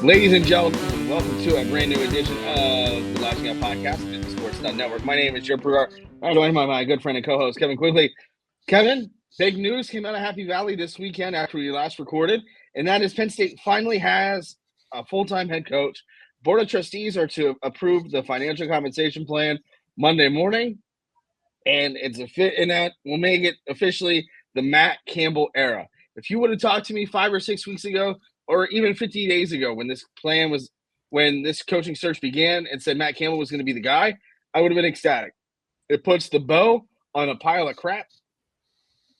Ladies and gentlemen, welcome to a brand new edition of the Lasching Out Podcast, Nittany Sports Now Network. My name is Jarrod Prugar. I'm joined by my good friend and co-host, Kevin Quigley. Kevin, big news came out of Happy Valley this weekend after we last recorded, and that is Penn State finally has a full-time head coach. Board of Trustees are to approve the financial compensation plan Monday morning, and it's a fit in that will make it officially the Matt Campbell era. If you would have talked to me 5 or 6 weeks ago, or even 50 days ago when this coaching search began and said Matt Campbell was going to be the guy, I would have been ecstatic. It puts the bow on a pile of crap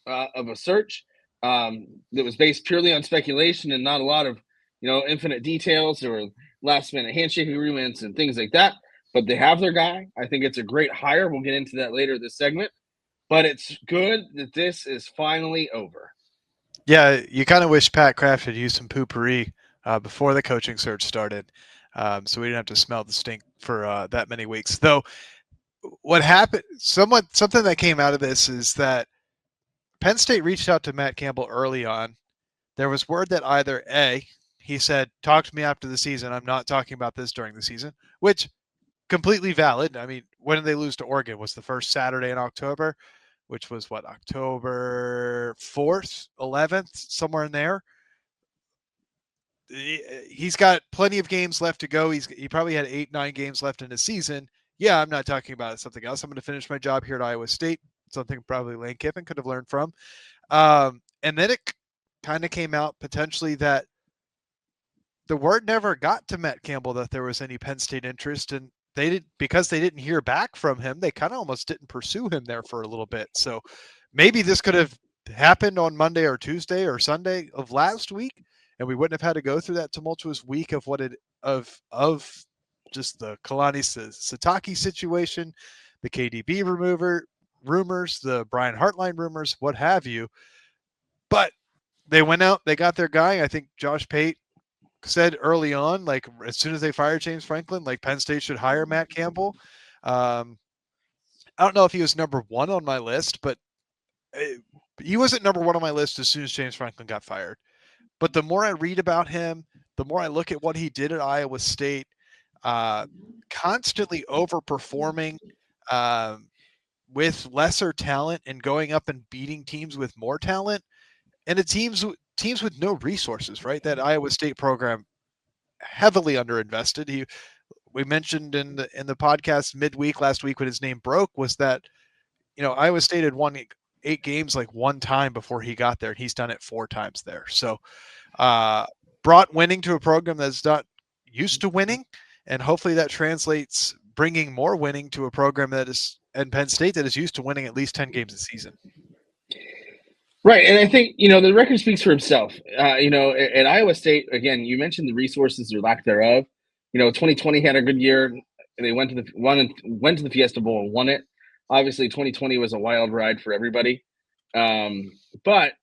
of a search that was based purely on speculation and not a lot of, infinite details or last minute handshake agreements and things like that. But they have their guy. I think it's a great hire. We'll get into that later this segment. But it's good that this is finally over. Yeah, you kind of wish Pat Kraft had used some poopery before the coaching search started, so we didn't have to smell the stink for that many weeks. Though, what happened, something that came out of this is that Penn State reached out to Matt Campbell early on. There was word that either A, he said, talk to me after the season. I'm not talking about this during the season, which completely valid. I mean, when did they lose to Oregon? Was the first Saturday in October? Which was October 4th, 11th, somewhere in there. He's got plenty of games left to go. He probably had 8-9 games left in the season. Yeah, I'm not talking about something else. I'm going to finish my job here at Iowa State, something probably Lane Kiffin could have learned from. And then it kind of came out potentially that the word never got to Matt Campbell that there was any Penn State interest, and because they didn't hear back from him, they kind of almost didn't pursue him there for a little bit. So maybe this could have happened on Monday or Tuesday or Sunday of last week, and we wouldn't have had to go through that tumultuous week of just the Kalani Sitake situation, the KDB rumors, the Brian Hartline rumors, what have you. But they went out, they got their guy. I think Josh Pate said early on, like as soon as they fired James Franklin, like Penn State should hire Matt Campbell. I don't know if he was number one on my list, but he wasn't number one on my list as soon as James Franklin got fired. But the more I read about him, the more I look at what he did at Iowa State, constantly overperforming with lesser talent and going up and beating teams with more talent, and the teams with no resources, right? That Iowa State program heavily underinvested. We mentioned in the podcast midweek last week when his name broke was that, Iowa State had won 8 games like one time before he got there, and he's done it 4 times there. So brought winning to a program that's not used to winning, and hopefully that translates bringing more winning to a program that is, and Penn State, that is used to winning at least 10 games a season. Right, and I think, the record speaks for itself. At Iowa State, again, you mentioned the resources or lack thereof. 2020 had a good year. They went to the Fiesta Bowl and won it. Obviously, 2020 was a wild ride for everybody. But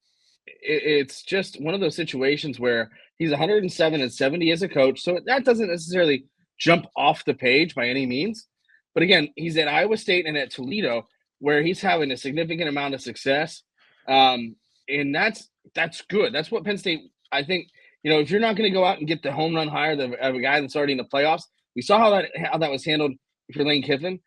it's just one of those situations where he's 107-70 as a coach, so that doesn't necessarily jump off the page by any means. But again, he's at Iowa State and at Toledo, where he's having a significant amount of success. And that's good. That's what Penn State, I think, if you're not going to go out and get the home run hire of a guy that's already in the playoffs, we saw how that was handled for Lane Kiffin.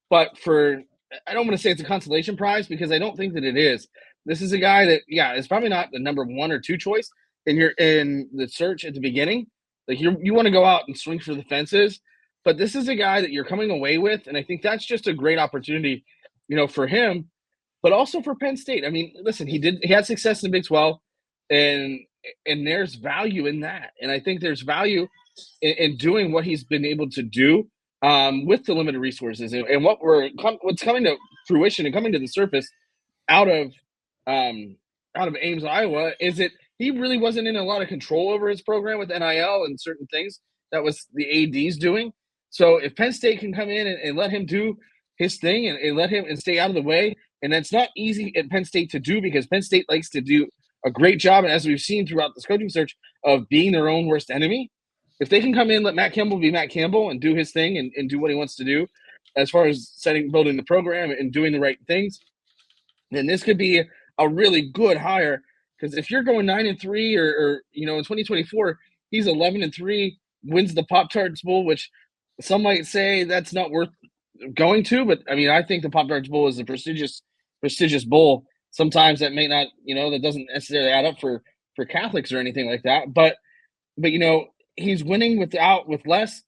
But I don't want to say it's a consolation prize because I don't think that it is. This is a guy that, is probably not the number 1 or 2 choice in the search at the beginning. Like you want to go out and swing for the fences, but this is a guy that you're coming away with, and I think that's just a great opportunity, for him. But also for Penn State. I mean, listen, he had success in the Big 12, and there's value in that. And I think there's value in doing what he's been able to do with the limited resources. And what's coming to fruition and coming to the surface out of Ames, Iowa, is that he really wasn't in a lot of control over his program with NIL and certain things that was the AD's doing. So if Penn State can come in and let him do his thing and let him and stay out of the way, and that's not easy at Penn State to do because Penn State likes to do a great job, and as we've seen throughout this coaching search, of being their own worst enemy. If they can come in, let Matt Campbell be Matt Campbell and do his thing and do what he wants to do as far as building the program and doing the right things, then this could be a really good hire. Because if you're going 9-3 or in 2024, he's 11-3, wins the Pop-Tarts Bowl, which some might say that's not worth going to, but I mean, I think the Pop-Tarts Bowl is a prestigious bowl. Sometimes that may not, that doesn't necessarily add up for Catholics or anything like that. But he's winning with less,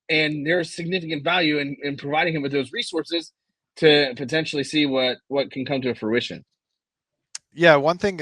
and there's significant value in providing him with those resources to potentially see what can come to fruition. Yeah, one thing,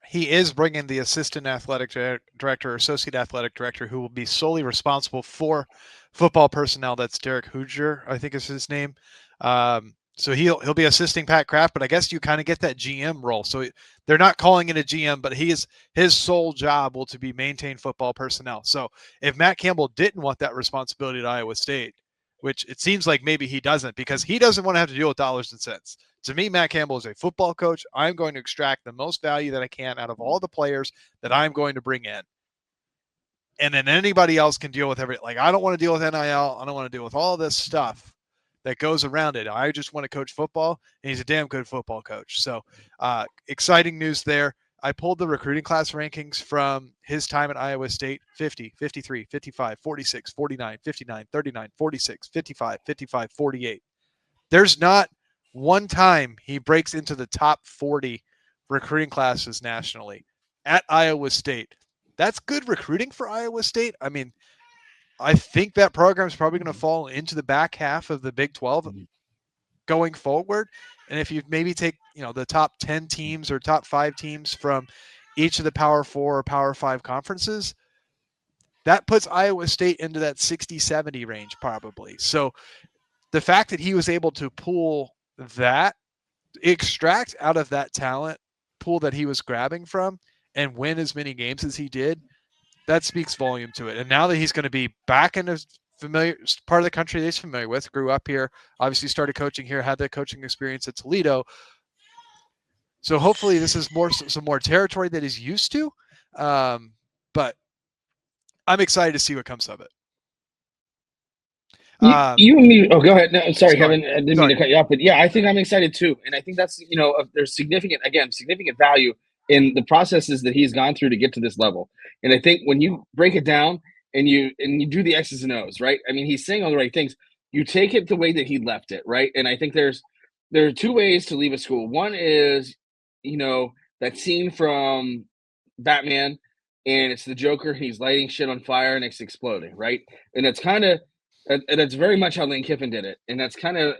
he is bringing the assistant athletic director, associate athletic director, who will be solely responsible for football personnel. That's Derek Hoosier, I think is his name. So he'll be assisting Pat Kraft, but I guess you kind of get that GM role. So they're not calling it a GM, but his sole job will to be maintain football personnel. So if Matt Campbell didn't want that responsibility at Iowa State, which it seems like maybe he doesn't, because he doesn't want to have to deal with dollars and cents. To me, Matt Campbell is a football coach. I'm going to extract the most value that I can out of all the players that I'm going to bring in. And then anybody else can deal with everything. Like, I don't want to deal with NIL. I don't want to deal with all this stuff that goes around it. I just want to coach football, and he's a damn good football coach. So exciting news there. I pulled the recruiting class rankings from his time at Iowa State: 50, 53, 55, 46, 49, 59, 39, 46, 55, 55, 48. There's not one time he breaks into the top 40 recruiting classes nationally at Iowa State. That's good recruiting for Iowa State. I mean, I think that program is probably going to fall into the back half of the Big 12 going forward. And if you maybe take, the top 10 teams or top 5 teams from each of the Power 4 or Power 5 conferences, that puts Iowa State into that 60-70 range probably. So the fact that he was able to pull that, extract out of that talent pool that he was grabbing from and win as many games as he did, that speaks volume to it. And now that he's going to be back in a familiar part of the country that he's familiar with, grew up here, obviously started coaching here, had that coaching experience at Toledo. So hopefully this is some more territory that he's used to. But I'm excited to see what comes of it. You and me. Oh, go ahead. No, sorry, Kevin. I didn't mean to cut you off, but yeah, I think I'm excited too, and I think that's there's significant value in the processes that he's gone through to get to this level. And I think when you break it down and you do the X's and O's, right? I mean, he's saying all the right things. You take it the way that he left it, right? And I think there are two ways to leave a school. One is, that scene from Batman, and it's the Joker. He's lighting shit on fire and it's exploding, right? And it's kind of. And that's very much how Lane Kiffin did it, and that's kind of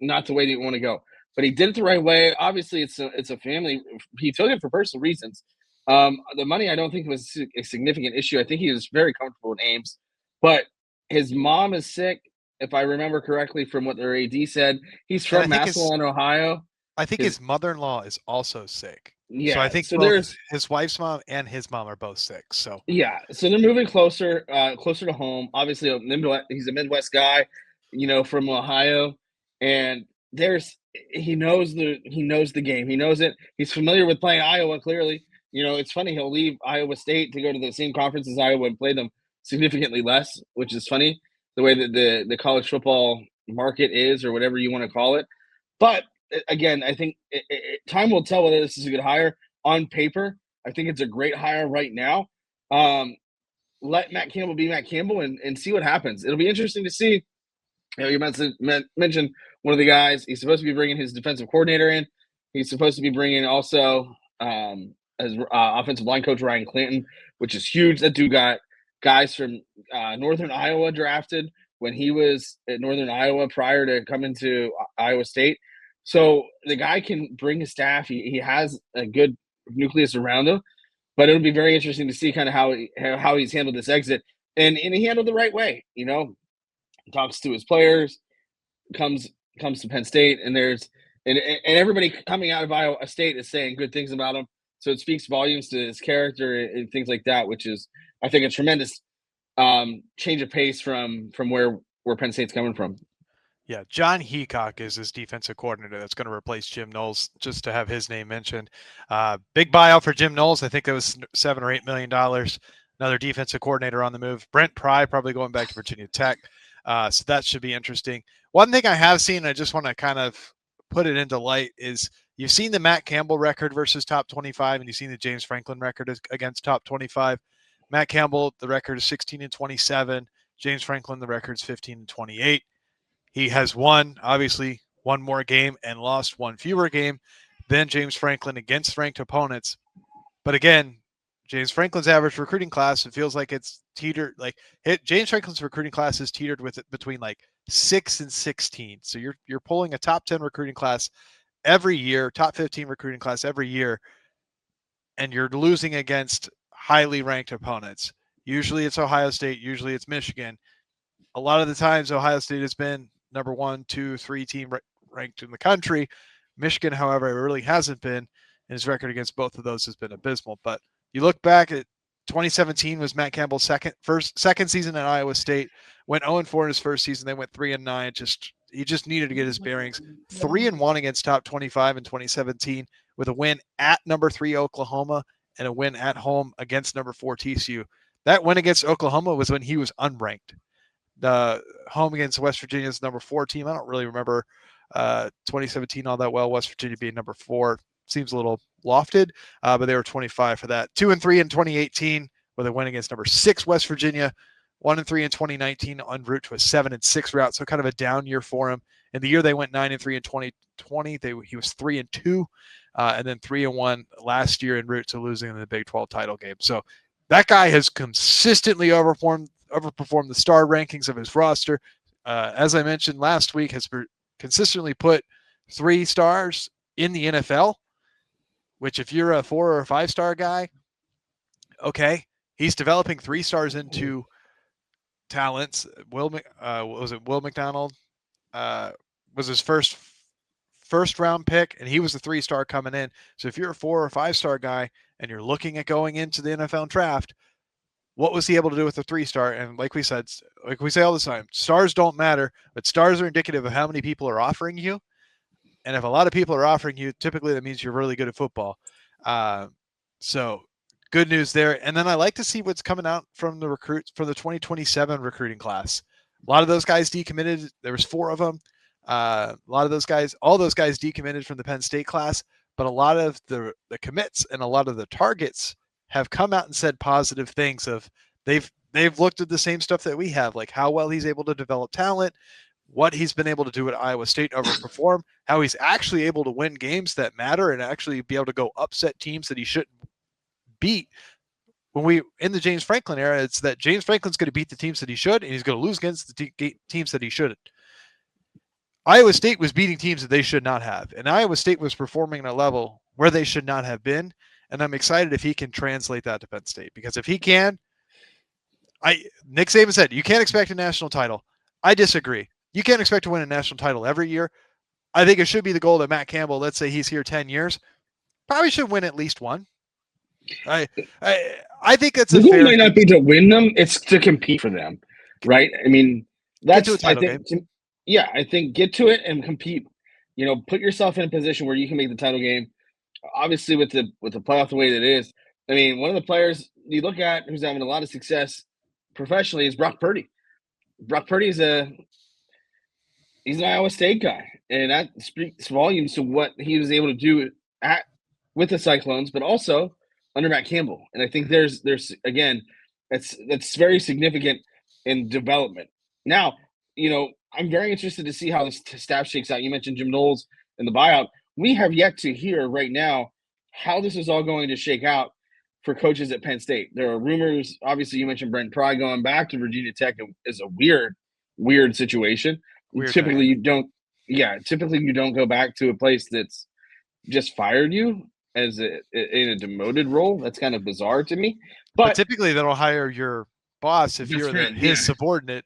not the way that you want to go. But he did it the right way. Obviously, it's a family. He took it for personal reasons. The money, I don't think, was a significant issue. I think he was very comfortable in Ames, but his mom is sick, if I remember correctly from what their AD said. He's from Massillon, Ohio. I think his mother-in-law is also sick. Yeah, so I think both his wife's mom and his mom are both sick. So yeah, so they're moving closer to home. Obviously, he's a Midwest guy, from Ohio, and he knows the game. He knows it. He's familiar with playing Iowa. Clearly, it's funny, he'll leave Iowa State to go to the same conference as Iowa and play them significantly less, which is funny the way that the college football market is, or whatever you want to call it. But again, I think time will tell whether this is a good hire. On paper, I think it's a great hire right now. Let Matt Campbell be Matt Campbell and see what happens. It'll be interesting to see. You mentioned one of the guys. He's supposed to be bringing his defensive coordinator in. He's supposed to be bringing also as offensive line coach Ryan Clanton, which is huge. That dude got guys from Northern Iowa drafted when he was at Northern Iowa prior to coming to Iowa State. So the guy can bring his staff. He has a good nucleus around him, but it'll be very interesting to see kind of how he's handled this exit, and he handled the right way. Talks to his players, comes to Penn State, and and everybody coming out of Iowa State is saying good things about him. So it speaks volumes to his character and things like that, which is, I think, a tremendous change of pace from where Penn State's coming from. Yeah, John Heacock is his defensive coordinator that's going to replace Jim Knowles, just to have his name mentioned. Big buyout for Jim Knowles. I think that was $7 or $8 million. Another defensive coordinator on the move. Brent Pry probably going back to Virginia Tech. So that should be interesting. One thing I have seen, I just want to kind of put it into light, is you've seen the Matt Campbell record versus top 25, and you've seen the James Franklin record against top 25. Matt Campbell, the record is 16-27. James Franklin, the record is 15-28. He has won, obviously, one more game and lost one fewer game than James Franklin against ranked opponents. But again, James Franklin's average recruiting class, it feels like it's teetered. James Franklin's recruiting class is teetered with it between 6 and 16. So you're pulling a top 10 recruiting class every year, top 15 recruiting class every year, and you're losing against highly ranked opponents. Usually it's Ohio State, usually it's Michigan. A lot of the times Ohio State has been number 1, 2, 3 team ranked in the country. Michigan, however, really hasn't been, and his record against both of those has been abysmal. But you look back at 2017 was Matt Campbell's second season at Iowa State. Went 0-4 in his first season. They went 3-9. He just needed to get his bearings. 3-1 against top 25 in 2017 with a win at number 3 Oklahoma and a win at home against number 4 TCU. That win against Oklahoma was when he was unranked. The home against West Virginia's number 4 team. I don't really remember 2017 all that well. West Virginia being number 4 seems a little lofted, but they were 25 for that. 2-3 in 2018 with a win against number 6 West Virginia. 1-3 in 2019 en route to a 7-6 route. So kind of a down year for him. In the year they went 9-3 in 2020, he was 3-2, and then 3-1 last year en route to losing in the Big 12 title game. So that guy has consistently overperformed the star rankings of his roster. As I mentioned last week, has consistently put 3 stars in the NFL, which if you're a 4 or 5 star guy, okay, he's developing 3 stars into talents. Will McDonald was his first round pick, and he was a 3-star coming in. So if you're a 4 or 5 star guy and you're looking at going into the NFL draft, what was he able to do with a 3-star? And like we say all the time, stars don't matter, but stars are indicative of how many people are offering you. And if a lot of people are offering you, typically that means you're really good at football. So good news there. And then I like to see what's coming out from the recruits for the 2027 recruiting class. A lot of those guys decommitted. There was 4 of them. A lot of those guys, all those guys decommitted from the Penn State class, but a lot of the commits and a lot of the targets have come out and said positive things of they've looked at the same stuff that we have, like how well he's able to develop talent, what he's been able to do at Iowa State, overperform, how he's actually able to win games that matter and actually be able to go upset teams that he shouldn't beat. In the James Franklin era, it's that James Franklin's going to beat the teams that he should, and he's going to lose against the teams that he shouldn't. Iowa State was beating teams that they should not have, and Iowa State was performing at a level where they should not have been, and I'm excited if he can translate that to Penn State, because if he can, Nick Saban said, you can't expect a national title. I disagree. You can't expect to win a national title every year. I think it should be the goal that Matt Campbell, let's say he's here 10 years, probably should win at least one. I think that's the goal might not be to win them; it's to compete for them, right? I mean, that's get to a title game. Yeah, I think get to it and compete. Put yourself in a position where you can make the title game. Obviously, with the playoff the way that it is, I mean, one of the players you look at who's having a lot of success professionally is Brock Purdy. Brock Purdy he's an Iowa State guy, and that speaks volumes to what he was able to do with the Cyclones, but also under Matt Campbell. And I think there's again, that's very significant in development. Now, I'm very interested to see how this staff shakes out. You mentioned Jim Knowles and the buyout. We have yet to hear right now how this is all going to shake out for coaches at Penn State. There are rumors. Obviously, you mentioned Brent Pry going back to Virginia Tech is a weird situation. Typically, you don't go back to a place that's just fired you in a demoted role. That's kind of bizarre to me. But typically, they'll hire your boss if you're his subordinate.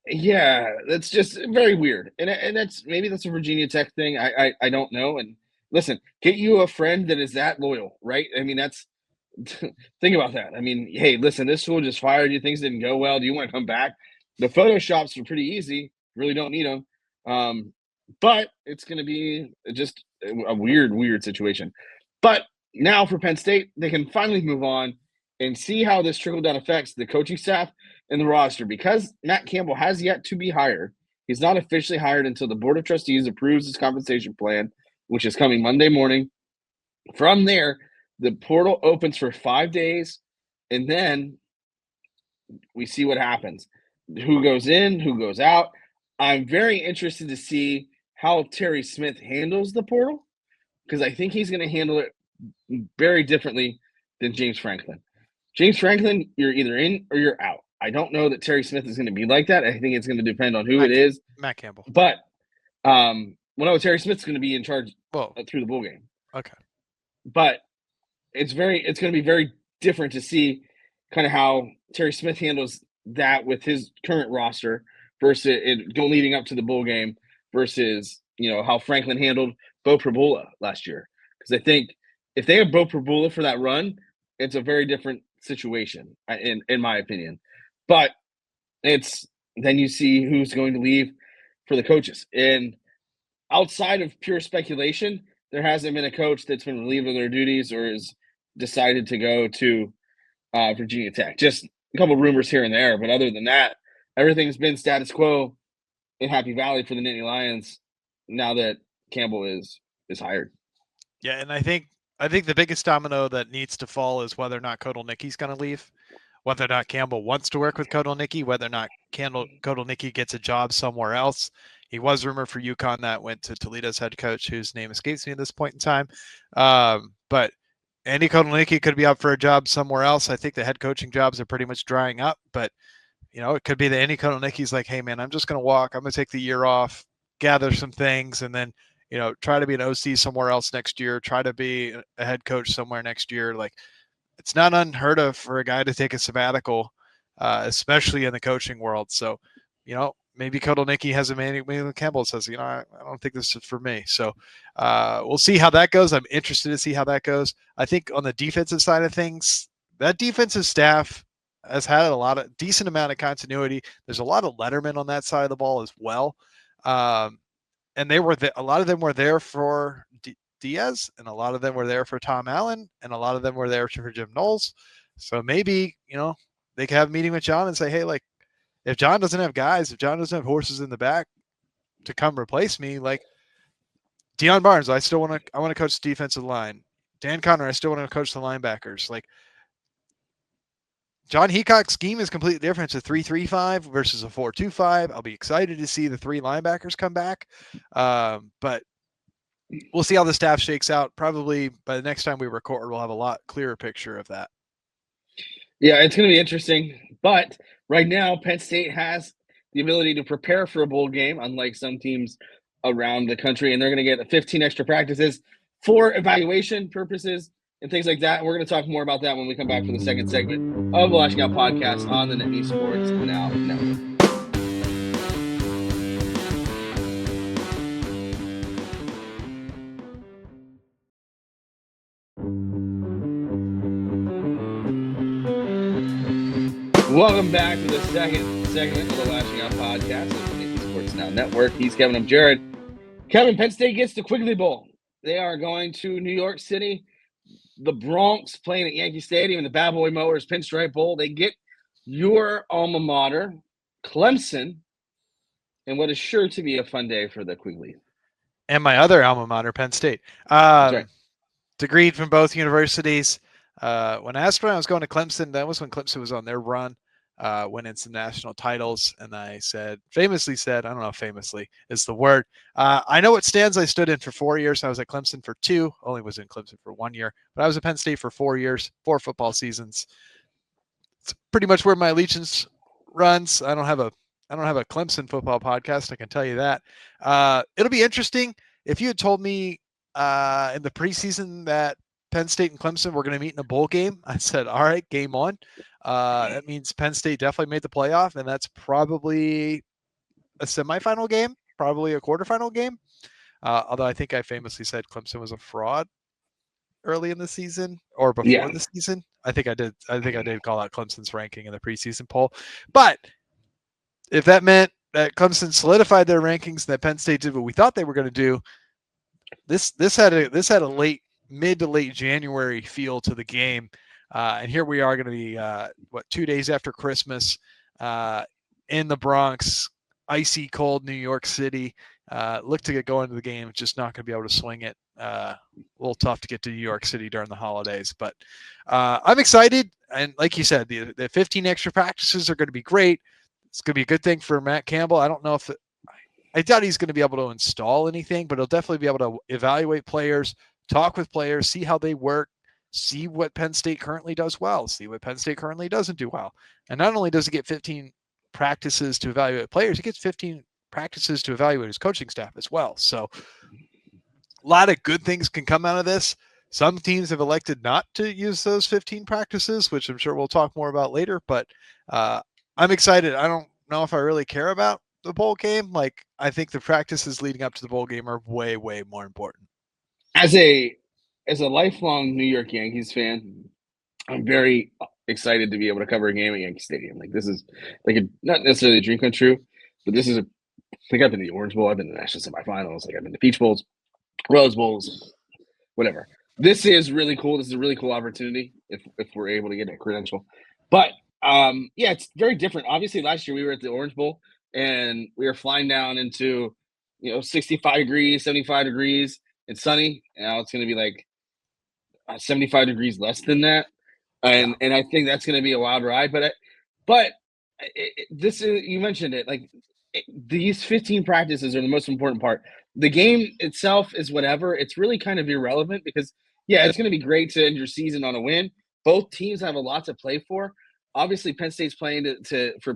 Yeah, that's just very weird. And that's a Virginia Tech thing. I don't know. And listen, get you a friend that is that loyal, right? I mean, that's think about that. I mean, hey, listen, this school just fired you. Things didn't go well. Do you want to come back? The Photoshops are pretty easy. Really don't need them. But it's going to be just a weird situation. But now for Penn State, they can finally move on and see how this trickle-down affects the coaching staff and the roster. Because Matt Campbell has yet to be hired, he's not officially hired until the Board of Trustees approves his compensation plan, which is coming Monday morning. From there, the portal opens for 5 days and then we see what happens. Who goes in, who goes out. I'm very interested to see how Terry Smith handles the portal because I think he's going to handle it very differently than James Franklin. James Franklin, you're either in or you're out. I don't know that Terry Smith is going to be like that. I think it's going to depend on who it is. Matt Campbell. But Terry Smith's going to be in charge through the bowl game. Okay. But it's going to be very different to see kind of how Terry Smith handles that with his current roster versus it leading up to the bowl game versus, how Franklin handled Bo Prabula last year. Because I think if they have Bo Prabula for that run, it's a very different situation, in my opinion. But then you see who's going to leave for the coaches. And outside of pure speculation, there hasn't been a coach that's been relieved of their duties or has decided to go to Virginia Tech. Just a couple of rumors here and there, but other than that, everything's been status quo in Happy Valley for the Nittany Lions now that Campbell is hired. Yeah, and I think the biggest domino that needs to fall is whether or not Kotelnicki's going to leave, whether or not Campbell wants to work with Kotelnicki, whether or not Kotelnicki gets a job somewhere else. He was rumored for UConn, that went to Toledo's head coach, whose name escapes me at this point in time. But Andy Kotelnicki could be up for a job somewhere else. I think the head coaching jobs are pretty much drying up, but it could be that Andy Kotelnicki's like, hey man, I'm just going to walk. I'm going to take the year off, gather some things, and then, try to be an OC somewhere else next year, try to be a head coach somewhere next year. Like, it's not unheard of for a guy to take a sabbatical, especially in the coaching world. So, maybe Kotelnicki has a man. Campbell says, I don't think this is for me. So we'll see how that goes. I'm interested to see how that goes. I think on the defensive side of things, that defensive staff has had a decent amount of continuity. There's a lot of lettermen on that side of the ball as well. And a lot of them were there for Diaz, and a lot of them were there for Tom Allen, and a lot of them were there for Jim Knowles. So maybe, they could have a meeting with John and say, hey, like, if John doesn't have guys, if John doesn't have horses in the back to come replace me, like Deion Barnes, I want to coach the defensive line. Dan Connor, I still want to coach the linebackers. Like, John Heacock's scheme is completely different. It's a 3-3-5 versus a 4-2-5. I'll be excited to see the three linebackers come back. But we'll see how the staff shakes out. Probably by the next time we record, we'll have a lot clearer picture of that. Yeah, it's going to be interesting. But right now, Penn State has the ability to prepare for a bowl game, unlike some teams around the country. And they're going to get 15 extra practices for evaluation purposes and things like that. We're going to talk more about that when we come back for the second segment of the Lasching Out Podcast on the Nittany Sports Now Network. Welcome back to the second segment of the Lasching Out Podcast on the Nittany Sports Now Network. He's Kevin. I'm Jarrod. Kevin, Penn State gets the Quigley Bowl. They are going to New York City. The Bronx playing at Yankee Stadium in the Bad Boy Mowers Pinstripe Bowl. They get your alma mater, Clemson, and what is sure to be a fun day for the Quigley. And my other alma mater, Penn State. Right. Degreed from both universities. When I asked when I was going to Clemson, that was when Clemson was on their run, winning some national titles. And I famously said, I don't know if famously is the word. I know what stands I stood in for 4 years. I was at Clemson for 2, only was in Clemson for 1 year, but I was at Penn State for 4 years, 4 football seasons. It's pretty much where my allegiance runs. I don't have a Clemson football podcast. I can tell you that. It'll be interesting. If you had told me in the preseason that Penn State and Clemson were going to meet in a bowl game, I said, all right, game on. That means Penn State definitely made the playoff, and that's probably a semifinal game, probably a quarterfinal game. Although I think I famously said Clemson was a fraud early in the season or before the season. I think I did call out Clemson's ranking in the preseason poll. But if that meant that Clemson solidified their rankings and that Penn State did what we thought they were going to do, this had a mid to late January feel to the game. And here we are going to be, 2 days after Christmas in the Bronx, icy cold New York City. Look to get going to the game, just not going to be able to swing it. A little tough to get to New York City during the holidays, but I'm excited. and like you said, the 15 extra practices are going to be great. It's going to be a good thing for Matt Campbell. I don't know if I doubt he's going to be able to install anything, but he'll definitely be able to evaluate players, talk with players, see how they work, see what Penn State currently does well, see what Penn State currently doesn't do well. And not only does he get 15 practices to evaluate players, he gets 15 practices to evaluate his coaching staff as well. So a lot of good things can come out of this. Some teams have elected not to use those 15 practices, which I'm sure we'll talk more about later, but I'm excited. I don't know if I really care about the bowl game. Like, I think the practices leading up to the bowl game are way, way more important. As a lifelong New York Yankees fan, I'm very excited to be able to cover a game at Yankee Stadium. Like, this is like not necessarily a dream come true, but this is like, I've been to the Orange Bowl, I've been to the National Semifinals, like I've been to Peach Bowls, Rose Bowls, whatever. This is really cool. This is a really cool opportunity if we're able to get a credential. But yeah, it's very different. Obviously, last year we were at the Orange Bowl and we were flying down into 65 degrees, 75 degrees. It's sunny. Now it's going to be like 75 degrees less than that, and I think that's going to be a wild ride. But this is, you mentioned it, like these 15 practices are the most important part. The game itself is whatever. It's really kind of irrelevant because it's going to be great to end your season on a win. Both teams have a lot to play for. Obviously, Penn State's playing for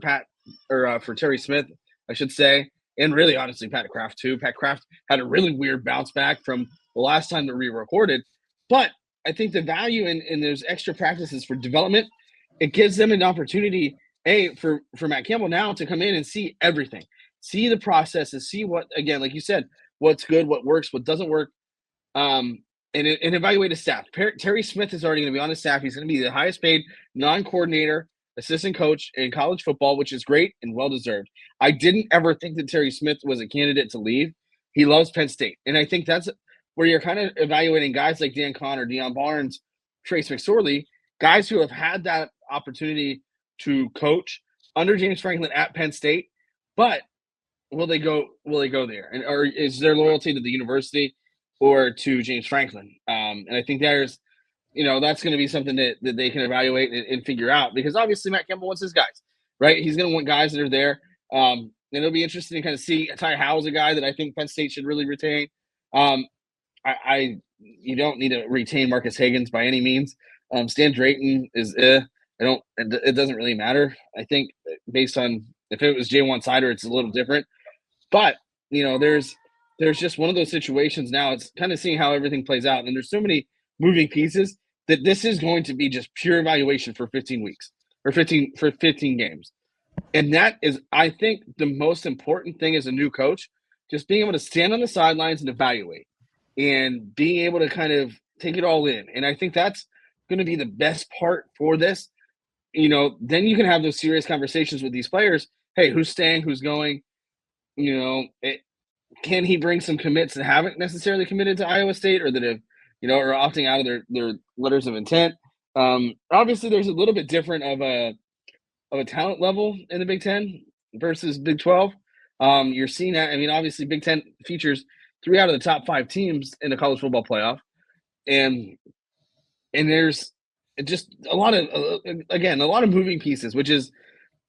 Terry Smith, I should say. And really, honestly, Pat Kraft, too. Pat Kraft had a really weird bounce back from the last time that we recorded. But I think the value in those extra practices for development, it gives them an opportunity, for Matt Campbell now to come in and see everything. See the processes, see what, again, like you said, what's good, what works, what doesn't work, and evaluate his staff. Terry Smith is already going to be on his staff. He's going to be the highest paid non-coordinator assistant coach in college football, which is great and well-deserved. I didn't ever think that Terry Smith was a candidate to leave. He loves Penn State. And I think that's where you're kind of evaluating guys like Dan Connor, Deion Barnes, Trace McSorley, guys who have had that opportunity to coach under James Franklin at Penn State. But will they go there? Or is their loyalty to the university or to James Franklin? And I think there's – that's going to be something that they can evaluate and figure out, because obviously Matt Campbell wants his guys, right? He's going to want guys that are there. And it'll be interesting to kind of see. Ty Howell's a guy that I think Penn State should really retain. You don't need to retain Marcus Higgins by any means. Stan Drayton is it doesn't really matter. I think based on if it was J1 Sider, it's a little different. But there's just one of those situations now. It's kind of seeing how everything plays out, and there's so many moving pieces that this is going to be just pure evaluation for 15 weeks or 15 games. And that is, I think, the most important thing as a new coach, just being able to stand on the sidelines and evaluate and being able to kind of take it all in. And I think that's going to be the best part for this. Then you can have those serious conversations with these players. Hey, who's staying? Who's going? Can he bring some commits that haven't necessarily committed to Iowa State or that have, are opting out of their letters of intent? Obviously, there's a little bit different of a talent level in the Big Ten versus Big 12. You're seeing that. I mean, obviously, Big Ten features 3 out of the top 5 teams in the college football playoff, and there's just a lot of moving pieces, which is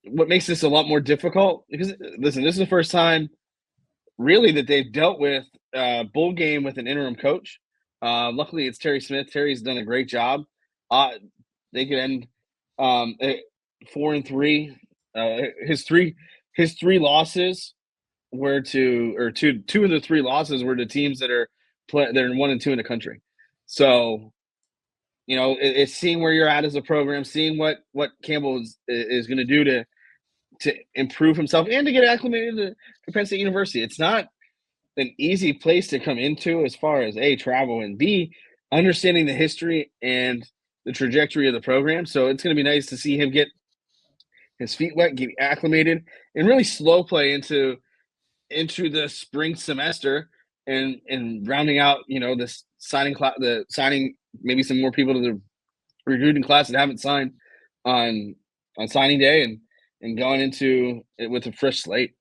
what makes this a lot more difficult. Because listen, this is the first time really that they've dealt with a bowl game with an interim coach. Luckily, it's Terry Smith. Terry's done a great job. They could end 4-3. His three losses were two of the 3 losses were to teams that are 1 and 2 in the country. So, it's seeing where you're at as a program, seeing what Campbell is going to do to improve himself and to get acclimated to Penn State University. It's not an easy place to come into as far as A, travel, and B, understanding the history and the trajectory of the program. So it's going to be nice to see him get his feet wet, get acclimated, and really slow play into the spring semester and rounding out, this signing maybe some more people to the recruiting class that haven't signed on signing day and going into it with a fresh slate.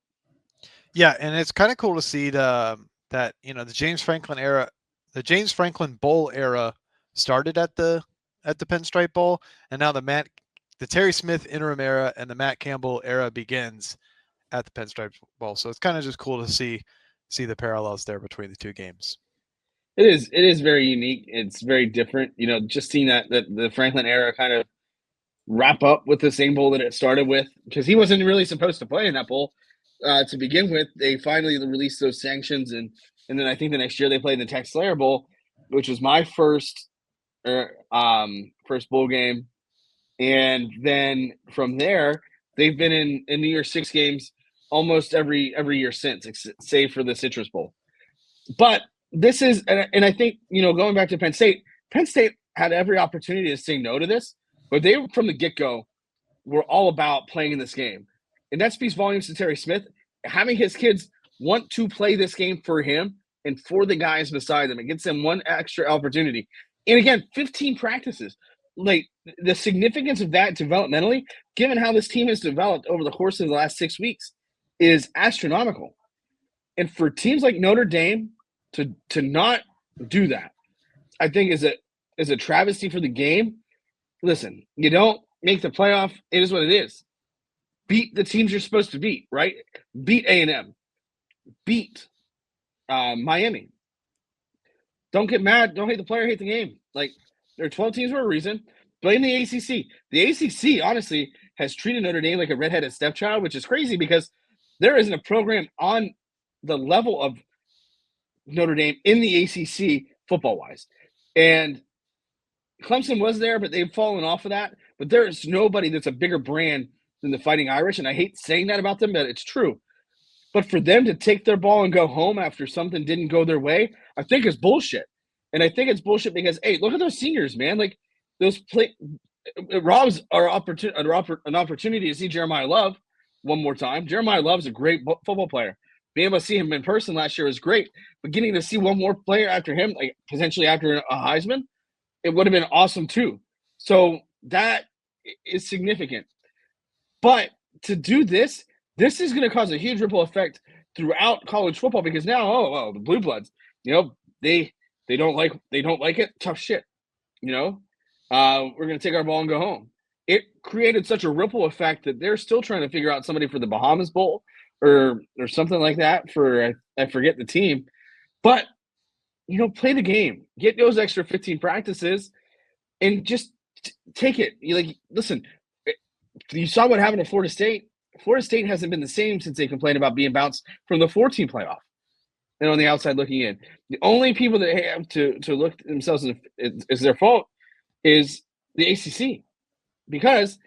Yeah, and it's kind of cool to see that the James Franklin Bowl era started at the at the Pinstripe Bowl, and now the Terry Smith interim era and the Matt Campbell era begins at the Pinstripe Bowl. So it's kind of just cool to see the parallels there between the two games. It is very unique. It's very different. Just seeing that the Franklin era kind of wrap up with the same bowl that it started with, because he wasn't really supposed to play in that bowl to begin with. They finally released those sanctions, and then I think the next year they played in the Tex Slayer Bowl, which was my first bowl game, and then from there they've been in New Year's Six games almost every year since, save for the Citrus Bowl. But this is, and I think, going back to Penn State had every opportunity to say no to this, but they, from the get-go, were all about playing in this game. And that speaks volumes to Terry Smith, having his kids want to play this game for him and for the guys beside them. It gets them one extra opportunity. And again, 15 practices. Like, the significance of that developmentally, given how this team has developed over the course of the last 6 weeks, is astronomical. And for teams like Notre Dame to not do that, I think is a travesty for the game. Listen, you don't make the playoff. It is what it is. Beat the teams you're supposed to beat, right? Beat A&M. Beat Miami. Don't get mad. Don't hate the player, hate the game. Like, there are 12 teams for a reason. Blame the ACC. The ACC, honestly, has treated Notre Dame like a redheaded stepchild, which is crazy because there isn't a program on the level of Notre Dame in the ACC football-wise. And Clemson was there, but they've fallen off of that. But there is nobody that's a bigger brand than the Fighting Irish, and I hate saying that about them, but it's true. But for them to take their ball and go home after something didn't go their way, I think is bullshit. And I think it's bullshit because, hey, look at those seniors, man. Like, it robs an opportunity to see Jeremiah Love one more time. Jeremiah Love is a great football player. Being able to see him in person last year was great, but getting to see one more player after him, like potentially after a Heisman, it would have been awesome too. So that is significant. But to do this is going to cause a huge ripple effect throughout college football, because now, the Blue Bloods, they don't like it. Tough shit. We're going to take our ball and go home. It created such a ripple effect that they're still trying to figure out somebody for the Bahamas Bowl or something like that for, I forget the team. But, play the game. Get those extra 15 practices and just take it. Listen, you saw what happened at Florida State. Florida State hasn't been the same since they complained about being bounced from the 14 playoff. And on the outside looking in, the only people that have to look at themselves as their fault is the ACC, because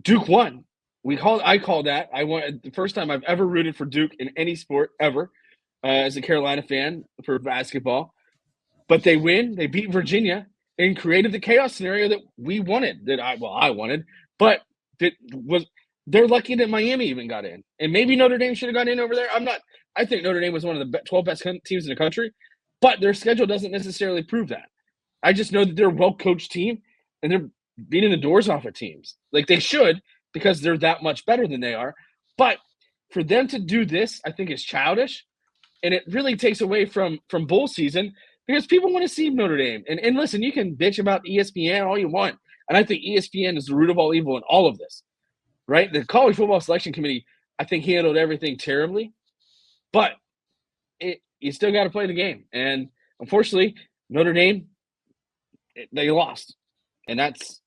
Duke won. I called that. I won the first time I've ever rooted for Duke in any sport ever, as a Carolina fan for basketball. But they win. They beat Virginia and created the chaos scenario that we wanted. I wanted, but they're lucky that Miami even got in, and maybe Notre Dame should have got in over there. I think Notre Dame was one of the 12 best teams in the country, but their schedule doesn't necessarily prove that. I just know that they're a well-coached team, and they're beating the doors off of teams. Like they should, because they're that much better than they are. But for them to do this, I think is childish, and it really takes away from bowl season, because people want to see Notre Dame. And listen, you can bitch about ESPN all you want, and I think ESPN is the root of all evil in all of this, right? The College Football Selection Committee, I think, handled everything terribly, but you still got to play the game. And unfortunately, Notre Dame, they lost, and that's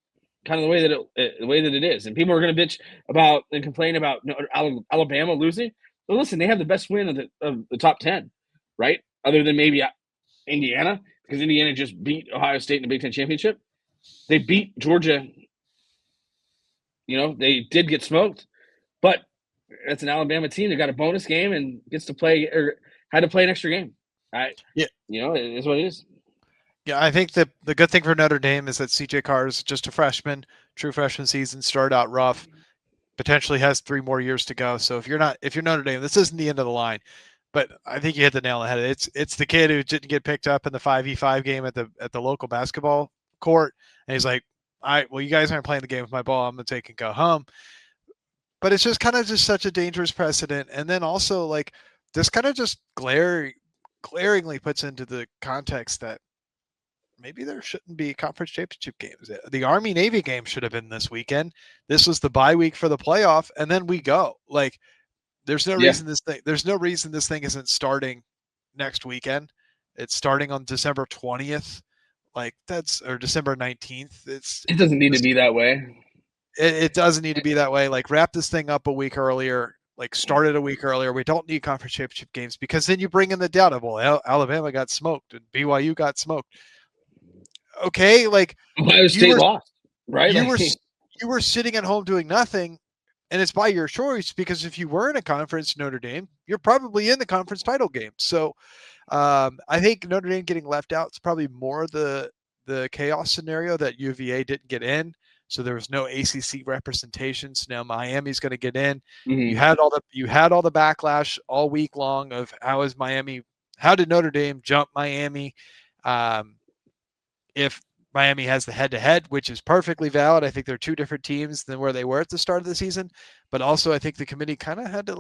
kind of the way that it is. And people are going to bitch about and complain about Alabama losing. But listen, they have the best win of the top 10, right? Other than maybe Indiana, because Indiana just beat Ohio State in the Big Ten championship. They beat Georgia. They did get smoked, but that's an Alabama team that got a bonus game and gets to play, or had to play an extra game. It is what it is. Yeah, I think the good thing for Notre Dame is that CJ Carr is just a freshman, true freshman season, started out rough, potentially has 3 more years to go. So if you're Notre Dame, this isn't the end of the line. But I think you hit the nail on the head. It's the kid who didn't get picked up in the 5v5 game at the local basketball court, and he's like, "All right, well, you guys aren't playing the game with my ball. I'm gonna take and go home." But it's just kind of just such a dangerous precedent, and then also like this kind of just glaringly puts into the context that maybe there shouldn't be conference championship games. The Army-Navy game should have been this weekend. This was the bye week for the playoff, and then we go. Like, there's no reason this thing isn't starting next weekend. It's starting on December 20th. Like, or December 19th. It doesn't need to be that way. It doesn't need to be that way. Like, wrap this thing up a week earlier. Like, start it a week earlier. We don't need conference championship games because then you bring in the doubt of, well, Alabama got smoked and BYU got smoked. Okay, like Ohio State lost, right? You were sitting at home doing nothing, and it's by your choice because if you were in a conference, Notre Dame, you're probably in the conference title game. So I think Notre Dame getting left out is probably more the chaos scenario that UVA didn't get in. So there was no ACC representation. So now Miami's going to get in. Mm-hmm. You had all the backlash all week long of how did Notre Dame jump Miami? If Miami has the head-to-head, which is perfectly valid. I think they're two different teams than where they were at the start of the season. But also I think the committee kind of had to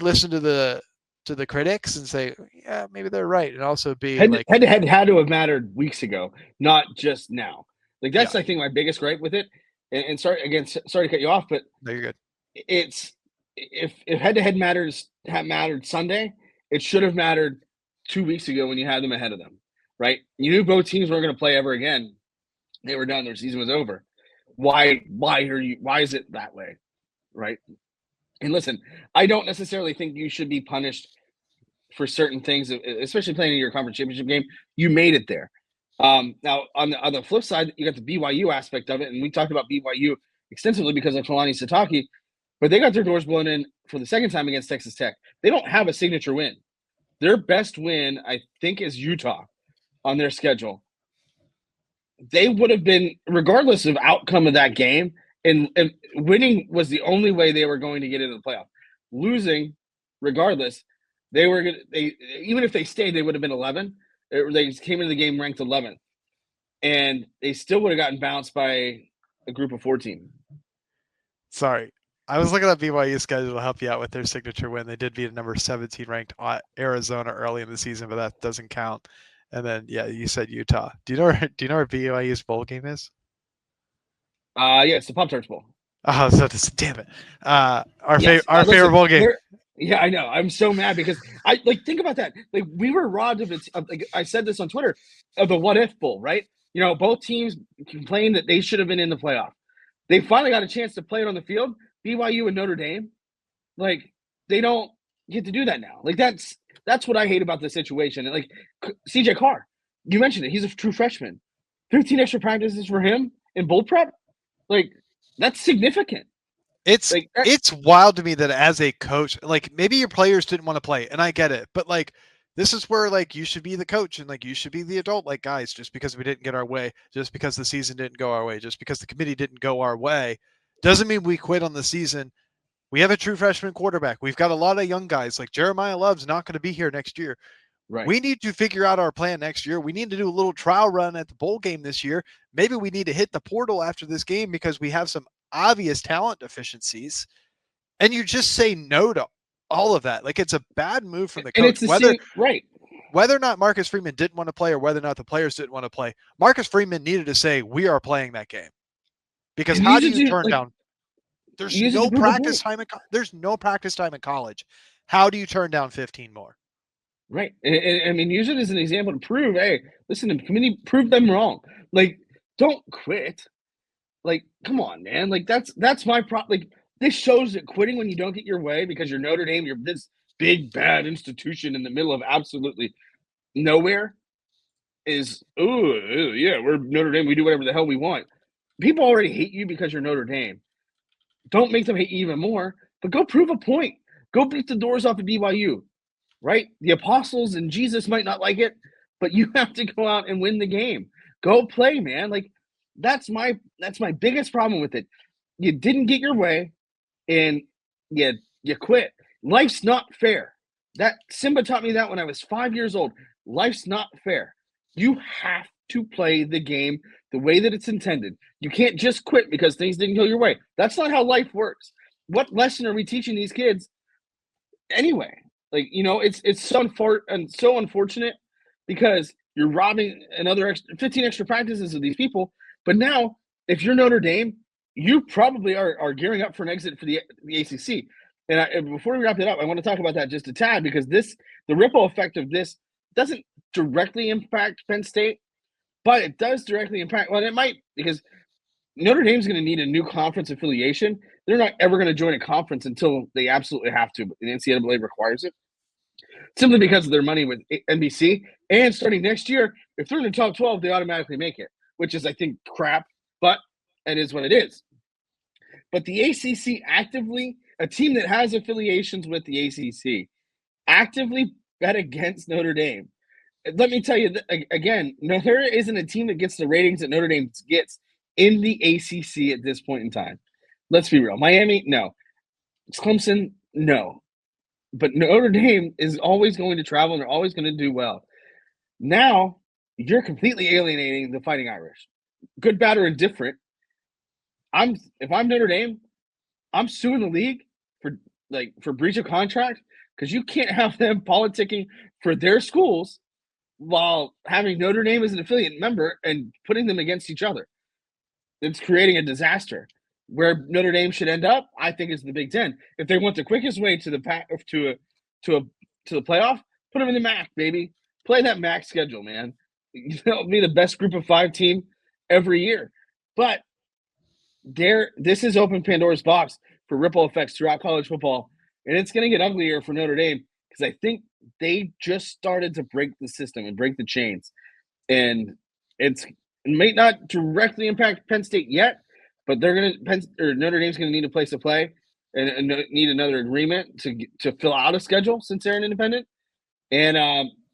listen to the critics and say, yeah, maybe they're right. And also be head-to-head had to have mattered weeks ago, not just now. Like that's I think my biggest gripe with it. And sorry to cut you off, but no, you're good. It's if head-to-head mattered Sunday, it should have mattered 2 weeks ago when you had them ahead of them. Right? You knew both teams weren't going to play ever again. They were done. Their season was over. Why is it that way? Right? And listen, I don't necessarily think you should be punished for certain things, especially playing in your conference championship game. You made it there. Now, on the flip side, you got the BYU aspect of it, and we talked about BYU extensively because of Kalani Sitake, but they got their doors blown in for the second time against Texas Tech. They don't have a signature win. Their best win, I think, is Utah on their schedule. They would have been, regardless of outcome of that game, and winning was the only way they were going to get into the playoff. Losing, regardless, even if they stayed, they would have been 11. They came into the game ranked 11th, and they still would have gotten bounced by a group of 14. Sorry, I was looking at BYU's schedule to help you out with their signature win. They did beat a number 17 ranked Arizona early in the season, but that doesn't count. And then, you said Utah. Do you know where BYU's bowl game is? It's the Pop-Tarts Bowl. Oh, so damn it. Our favorite bowl game. Yeah, I know. I'm so mad because think about that. Like we were robbed of it. I said this on Twitter of the what if bowl, right? You know, both teams complained that they should have been in the playoff. They finally got a chance to play it on the field. BYU and Notre Dame, they don't get to do that now. Like that's what I hate about the situation. And like CJ Carr, you mentioned it. He's a true freshman. 15 extra practices for him in bowl prep. Like that's significant. It's wild to me that as a coach, maybe your players didn't want to play, and I get it, but this is where you should be the coach and you should be the adult. Guys, just because we didn't get our way, just because the season didn't go our way, just because the committee didn't go our way, doesn't mean we quit on the season. We have a true freshman quarterback. We've got a lot of young guys. Jeremiah Love's not going to be here next year. Right. We need to figure out our plan next year. We need to do a little trial run at the bowl game this year. Maybe we need to hit the portal after this game because we have some obvious talent deficiencies. And you just say no to all of that. It's a bad move from the coach. Whether or not Marcus Freeman didn't want to play or whether or not the players didn't want to play, Marcus Freeman needed to say, we are playing that game. Because how do you turn down? There's no practice time. There's no practice time in college. How do you turn down 15 more? Right. I mean, use it as an example to prove, hey, listen, the committee proved them wrong. Don't quit. Come on, man. That's my problem. This shows that quitting when you don't get your way because you're Notre Dame, you're this big, bad institution in the middle of absolutely nowhere is, we're Notre Dame. We do whatever the hell we want. People already hate you because you're Notre Dame. Don't make them hate you even more, but go prove a point. Go beat the doors off of BYU, right? The apostles and Jesus might not like it, but you have to go out and win the game. Go play, man. That's my biggest problem with it. You didn't get your way, and you quit. Life's not fair. That Simba taught me that when I was 5 years old. Life's not fair. You have to play the game the way that it's intended. You can't just quit because things didn't go your way. That's not how life works. What lesson are we teaching these kids anyway? It's so unfortunate because You're robbing another 15 extra practices of these people. But now, if you're Notre Dame, you probably are gearing up for an exit for the ACC. And before we wrap it up, I want to talk about that just a tad, because the ripple effect of this doesn't directly impact Penn State, but it does directly impact. Well, it might, because Notre Dame's going to need a new conference affiliation. They're not ever going to join a conference until they absolutely have to. The NCAA requires it, simply because of their money with NBC. And starting next year, if they're in the top 12, they automatically make it, which is, I think, crap, but it is what it is. But the ACC actively, a team that has affiliations with the ACC, actively bet against Notre Dame. Let me tell you, again, no, there isn't a team that gets the ratings that Notre Dame gets in the ACC at this point in time. Let's be real. Miami, no. Clemson, no. But Notre Dame is always going to travel, and they're always going to do well. Now, you're completely alienating the Fighting Irish. Good, bad, or indifferent. If I'm Notre Dame, I'm suing the league for breach of contract, because you can't have them politicking for their schools while having Notre Dame as an affiliate member and putting them against each other. It's creating a disaster. Where Notre Dame should end up, I think, is the Big Ten. If they want the quickest way to the playoff, put them in the MAC, baby. Play that MAC schedule, man. It'll be the best group of 5 team every year. But this is open Pandora's box for ripple effects throughout college football, and it's going to get uglier for Notre Dame, because I think they just started to break the system and break the chains, and it may not directly impact Penn State yet, but Notre Dame's going to need a place to play and need another agreement to fill out a schedule, since they're an independent, and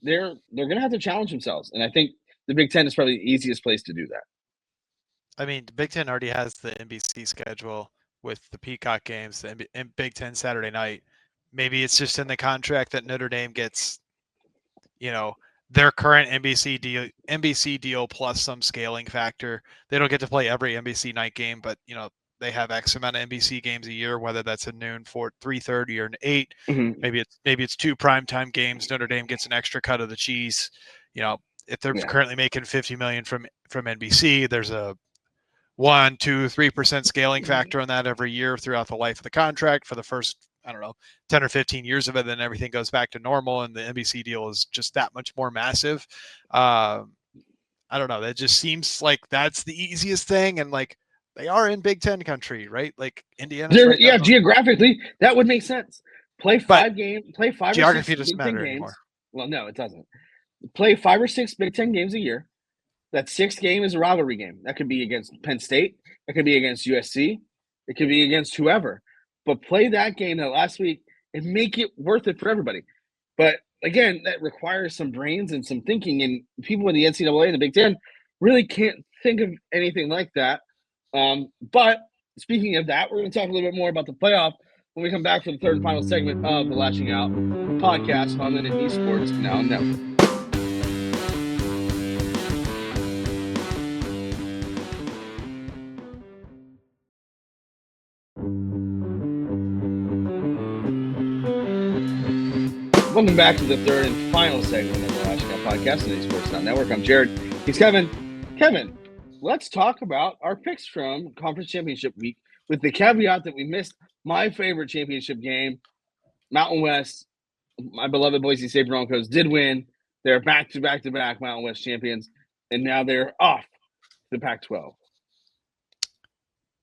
they're going to have to challenge themselves, and I think the Big Ten is probably the easiest place to do that. I mean, the Big Ten already has the NBC schedule with the Peacock games, the Big Ten Saturday night. Maybe it's just in the contract that Notre Dame gets, their current NBC deal plus some scaling factor. They don't get to play every NBC night game, but they have X amount of NBC games a year, whether that's a noon, 3:30, or an 8. Mm-hmm. Maybe it's 2 primetime games. Notre Dame gets an extra cut of the cheese. If they're currently making $50 million from NBC, there's a 1%, 2%, 3% scaling factor on that every year throughout the life of the contract for the first, 10 or 15 years of it. Then everything goes back to normal, and the NBC deal is just that much more massive. I don't know. That just seems like that's the easiest thing. And they are in Big Ten country, right? Like Indiana. Right, geographically, that would make sense. Play 5 games, play 5 geography or 6 doesn't Big Ten matter games. anymore. Well, no, it doesn't. Play 5 or 6 Big Ten games a year. That 6th game is a rivalry game. That could be against Penn State. That could be against USC. It could be against whoever. But play that game that last week and make it worth it for everybody. But again, that requires some brains and some thinking. And people in the NCAA and the Big Ten really can't think of anything like that. But speaking of that, we're going to talk a little bit more about the playoff when we come back for the third and final segment of the Lasching Out Podcast on the Nittany Sports Now Network. Welcome back to the third and final segment of the Lasching Out Podcast on the Nittany Sports Now Network. I'm Jarrod. He's Kevin. Kevin, let's talk about our picks from Conference Championship Week, with the caveat that we missed my favorite championship game. Mountain West, my beloved Boise State Broncos, did win. They're back-to-back Mountain West champions, and now they're off the Pac-12.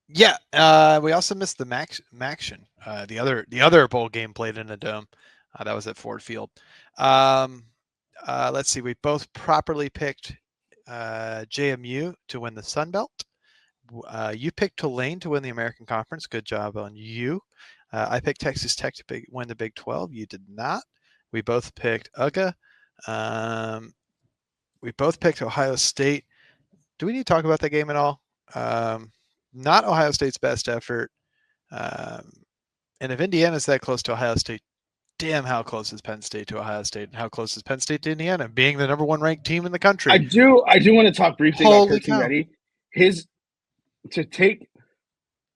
Yeah, we also missed the Maction, the other bowl game played in a dome. That was at Ford Field. Let's see. We both properly picked JMU to win the Sun Belt. You picked Tulane to win the American Conference. Good job on you. I picked Texas Tech to win the Big 12. You did not. We both picked UGA. We both picked Ohio State. Do we need to talk about that game at all? Not Ohio State's best effort. And if Indiana's that close to Ohio State, damn, how close is Penn State to Ohio State, and how close is Penn State to Indiana, being the number 1 ranked team in the country? I do want to talk briefly about Kirk Ready. To take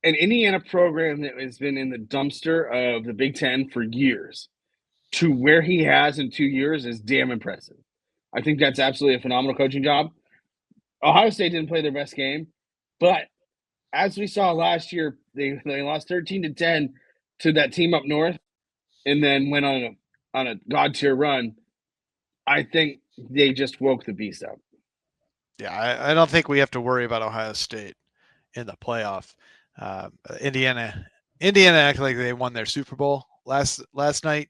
an Indiana program that has been in the dumpster of the Big Ten for years to where he has in 2 years is damn impressive. I think that's absolutely a phenomenal coaching job. Ohio State didn't play their best game, but as we saw last year, they lost 13-10 to that team up north, and then went on a god tier run. I think they just woke the beast up. Yeah, I don't think we have to worry about Ohio State in the playoff. Indiana acted like they won their Super Bowl last night.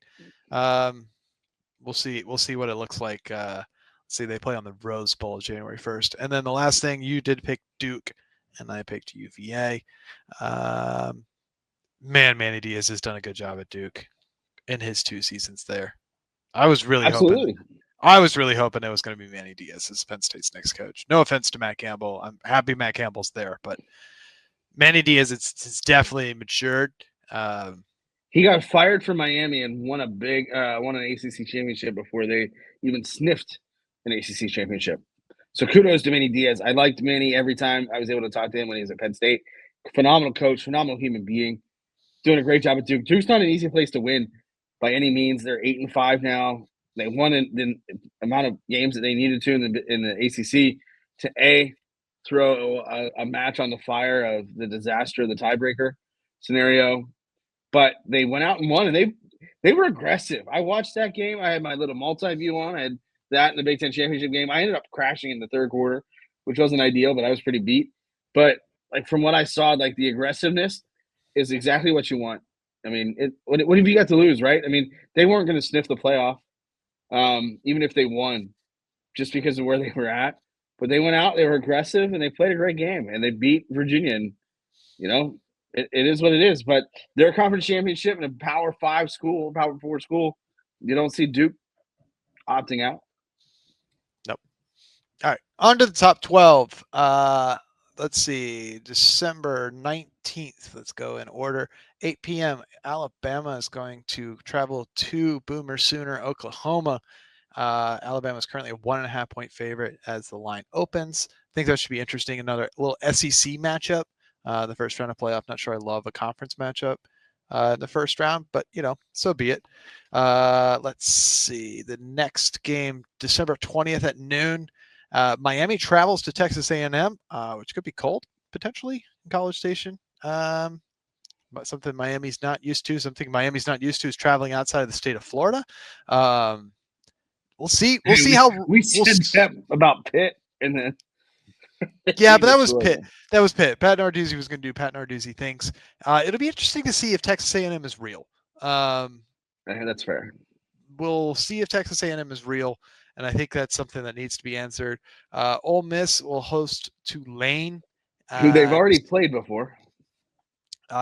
We'll see what it looks like. Let's see, they play on the Rose Bowl January 1st. And then the last thing, you did pick Duke, and I picked UVA. Manny Diaz has done a good job at Duke in his 2 seasons there. I was really hoping it was going to be Manny Diaz as Penn State's next coach. No offense to Matt Campbell. I'm happy Matt Campbell's there, but Manny Diaz, it's definitely matured. He got fired from Miami and won an ACC championship before they even sniffed an ACC championship. So kudos to Manny Diaz. I liked Manny every time I was able to talk to him when he was at Penn State. Phenomenal coach, phenomenal human being, doing a great job at Duke. Duke's not an easy place to win by any means. They're 8-5 now. They won in the amount of games that they needed to in the ACC to throw a match on the fire of the disaster of the tiebreaker scenario. But they went out and won, and they were aggressive. I watched that game. I had my little multi-view on. I had that in the Big Ten championship game. I ended up crashing in the third quarter, which wasn't ideal, but I was pretty beat. But like from what I saw, like the aggressiveness is exactly what you want. I mean, what have you got to lose, right? I mean, they weren't going to sniff the playoff, even if they won, just because of where they were at. But they went out, they were aggressive, and they played a great game, and they beat Virginia. And it is what it is. But their conference championship in a Power 5 school, Power 4 school, you don't see Duke opting out. Nope. All right, on to the top 12. Let's see, December 19th. Let's go in order. 8 p.m. Alabama is going to travel to Boomer Sooner, Oklahoma. Alabama is currently a 1.5 point favorite as the line opens. I think that should be interesting. Another little SEC matchup. The first round of playoff. Not sure I love a conference matchup in the first round, but so be it. Let's see. The next game, December 20th at noon. Miami travels to Texas A&M, which could be cold potentially in College Station. But something Miami's not used to. Something Miami's not used to is traveling outside of the state of Florida. We'll see. We'll see how we said that about Pitt and then. Yeah, but that was Pitt. That was Pitt. Pat Narduzzi was going to do Pat Narduzzi things. It'll be interesting to see if Texas A&M is real. That's fair. We'll see if Texas A&M is real, and I think that's something that needs to be answered. Ole Miss will host Tulane, who they've already played before.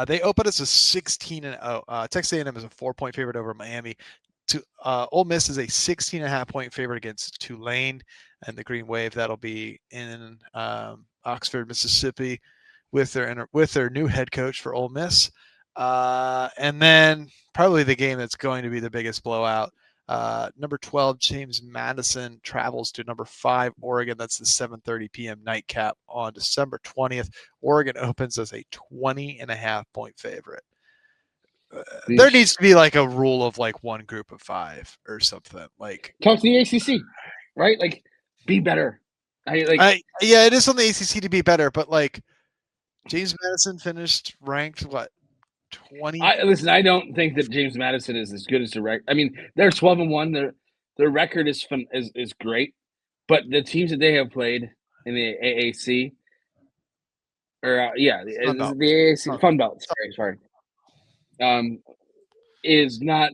They open as a 16-0. Texas A&M is a 4-point favorite over Miami. Ole Miss is a 16.5 point favorite against Tulane and the Green Wave. That'll be in Oxford, Mississippi, with their new head coach for Ole Miss. And then probably the game that's going to be the biggest blowout. Number 12, James Madison travels to number 5, Oregon. That's the 7:30 p.m. nightcap on December 20th. Oregon opens as a 20.5 point favorite. There needs to be like a rule of like one group of 5 or something. Like talk to the ACC, right? Like be better. Yeah, it is on the ACC to be better, but like James Madison finished ranked what 20. Listen, I don't think that James Madison is as good as the record. I mean, they're 12-1. Their record is great, but the teams that they have played in the AAC, or the AAC Fun Belt. Sorry. Is not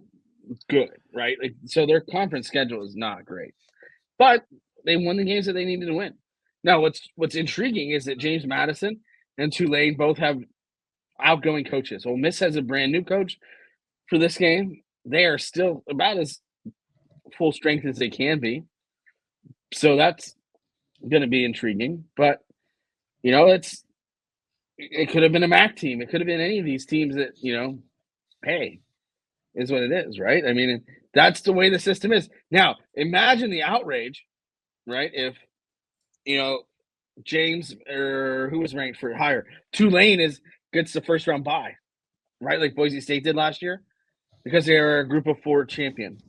good, right? Like, so their conference schedule is not great, but they won the games that they needed to win. Now, what's intriguing is that James Madison and Tulane both have outgoing coaches. Ole Miss has a brand new coach for this game. They are still about as full strength as they can be, so that's going to be intriguing. But it could have been a MAC team. It could have been any of these teams that hey, is what it is, right? I mean, that's the way the system is. Now, imagine the outrage, right? If, James or who was ranked for higher, Tulane gets the first round bye, right? Like Boise State did last year, because they are a group of 4 champion.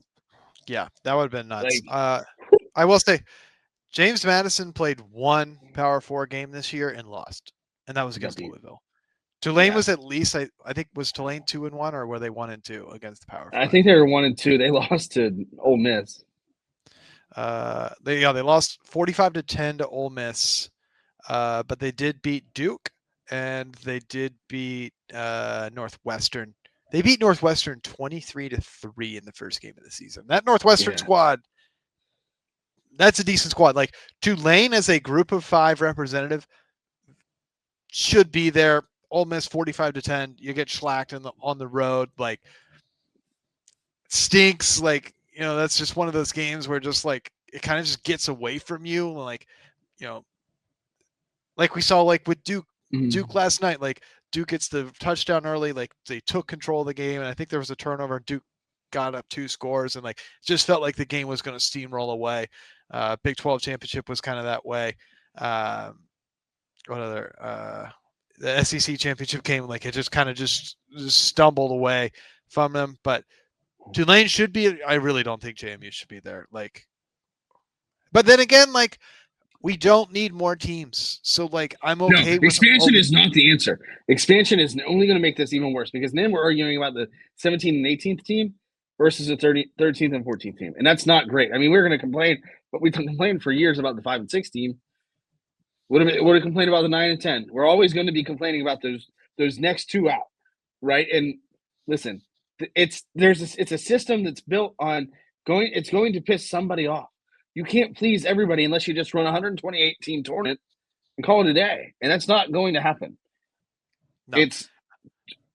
Yeah, that would have been nuts. I will say, James Madison played one Power 4 game this year and lost, and that was against Louisville. Tulane was at least, I think, was Tulane 2-1 or were they 1-2 against the Power 5? I think they were 1-2. They lost to Ole Miss. They lost 45-10 to Ole Miss, but they did beat Duke and they did beat Northwestern. They beat Northwestern 23-3 in the first game of the season. That Northwestern squad, that's a decent squad. Like Tulane as a group of 5 representative should be there. Ole Miss 45-10. You get shellacked on the road, like stinks. Like, you know, that's just one of those games where just like it kind of just gets away from you. Like, you know, like we saw like with Duke last night, like Duke gets the touchdown early, like they took control of the game, and I think there was a turnover and Duke got up 2 scores and like just felt like the game was going to steamroll away. Big 12 championship was kind of that way. What other the SEC championship game, like it just kind of just stumbled away from them. But Tulane should be. I really don't think JMU should be there. Like, but then again, like we don't need more teams. So like I'm okay with expansion is not the answer. Expansion is only going to make this even worse because then we're arguing about the 17th and 18th team versus the 13th and 14th team, and that's not great. I mean, we're going to complain, but we've complained for years about the 5 and 6 team. Would have complained about the 9 and 10. We're always going to be complaining about those next 2 out, right? And listen, it's a system that's built on going. It's going to piss somebody off. You can't please everybody unless you just run a 128 team tournament and call it a day, and that's not going to happen. No. It's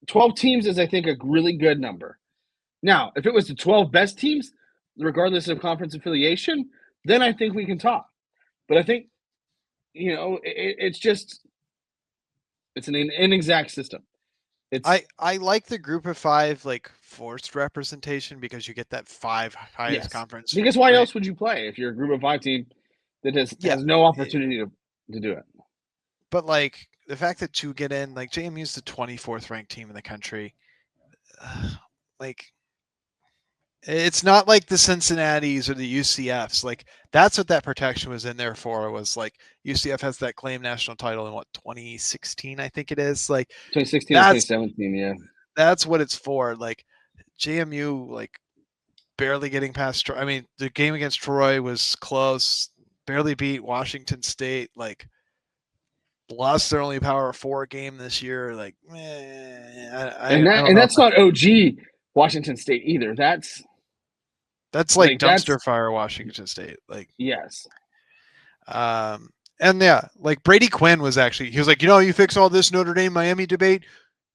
12 teams is, I think, a really good number. Now, if it was the 12 best teams, regardless of conference affiliation, then I think we can talk. But I think, you know, it's an inexact system. I like the group of 5 like forced representation because you get that 5 highest conference. Because why else would you play if you're a group of 5 team that has no opportunity to do it? But like the fact that 2 get in, like JMU's the 24th ranked team in the country. Like it's not like the Cincinnati's or the UCFs. Like that's what that protection was in there for. Was like UCF has that claimed national title in 2016, I think it is. Like 2016 or 2017, yeah. That's what it's for. Like JMU, like barely getting past. I mean, the game against Troy was close. Barely beat Washington State. Like lost their only Power 4 game this year. Like, and that's not OG Washington State either. That's like dumpster fire Washington State. Like, yes. And yeah, like Brady Quinn was actually, he was like, you know, you fix all this Notre Dame Miami debate,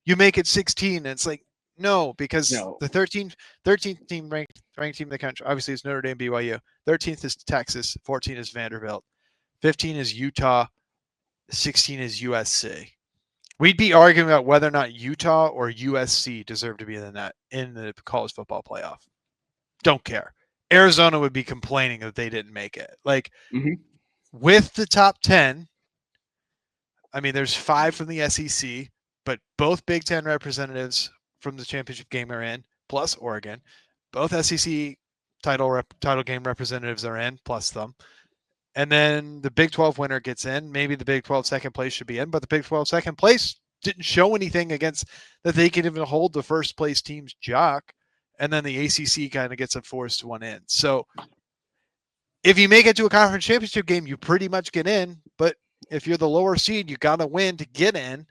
you make it 16. And it's like, no, because the 13th team ranked team in the country, obviously it's Notre Dame, BYU. 13th is Texas, 14 is Vanderbilt, 15 is Utah, 16 is USC. We'd be arguing about whether or not Utah or USC deserve to be in the college football playoff. Don't care. Arizona would be complaining that they didn't make it. Like with the top 10, I mean, there's 5 from the SEC, but both Big Ten representatives from the championship game are in, plus Oregon. Both SEC title game representatives are in, plus them. And then the Big 12 winner gets in. Maybe the Big 12 second place should be in, but the Big 12 second place didn't show anything against that they could even hold the first place team's jock. And then the ACC kind of gets a forced one in. So if you make it to a conference championship game, you pretty much get in. But if you're the lower seed, you got to win to get in.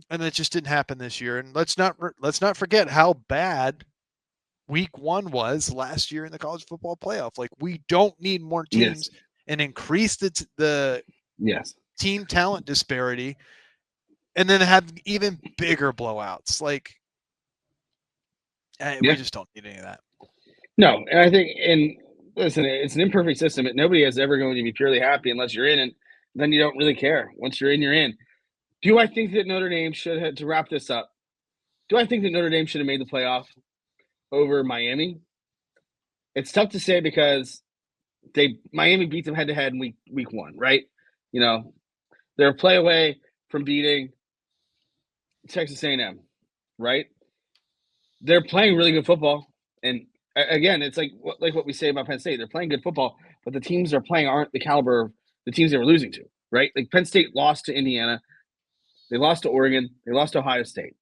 And that just didn't happen this year. And let's not forget how bad week 1 was last year in the college football playoff. Like we don't need more teams and increase the team talent disparity, and then have even bigger blowouts. Like we just don't need any of that. No, and I think, and listen, it's an imperfect system. Nobody is ever going to be purely happy unless you're in, and then you don't really care. Once you're in, you're in. Do I think that Notre Dame should have, to wrap this up, do I think that Notre Dame should have made the playoff over Miami? It's tough to say because Miami beat them head-to-head in week 1, right? You know, they're a play away from beating Texas A&M, right? They're playing really good football, and again, it's like what we say about Penn State. They're playing good football, but the teams they're playing aren't the caliber of the teams they were losing to, right? Like Penn State lost to Indiana. They lost to Oregon. They lost to Ohio State.